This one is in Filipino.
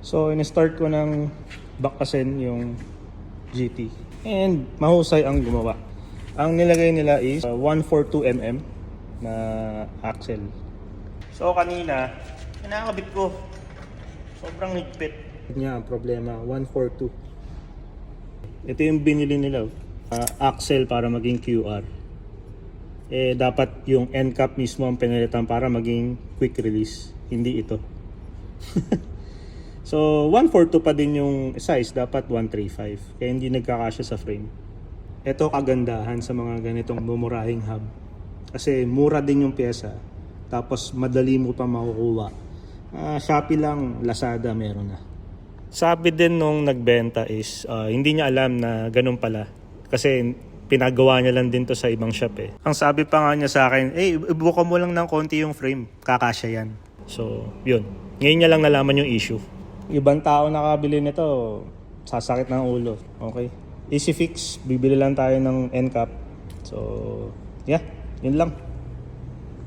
So, in-start ko ng bakasin yung GT. And mahusay ang gumawa. Ang nilagay nila is 142mm na axle. So, kanina, kinakabit ko. Sobrang higpit. Niya ang problema, 142. Ito yung binili nila. Axle para maging QR. Dapat yung end cap mismo ang pinalitan para maging quick release. Hindi ito. So 142 pa din yung size, dapat 135. Kaya hindi nagkakasya sa frame. Ito kagandahan sa mga ganitong mumurahing hub. Kasi mura din yung pyesa. Tapos madali mo pa makukuha. Shopee lang, Lazada meron na. Sabi din nung nagbenta is hindi niya alam na ganun pala. Kasi pinagawa niya lang din to sa ibang shop eh. Ang sabi pa nga niya sa akin, ibuka mo lang ng konti yung frame, kakasya yan. So, yun. Ngayon niya lang nalaman yung issue. Ibang tao nakabili nito, sasakit ng ulo. Okay? Easy fix, bibili lang tayo ng end cap. So, yeah, yun lang.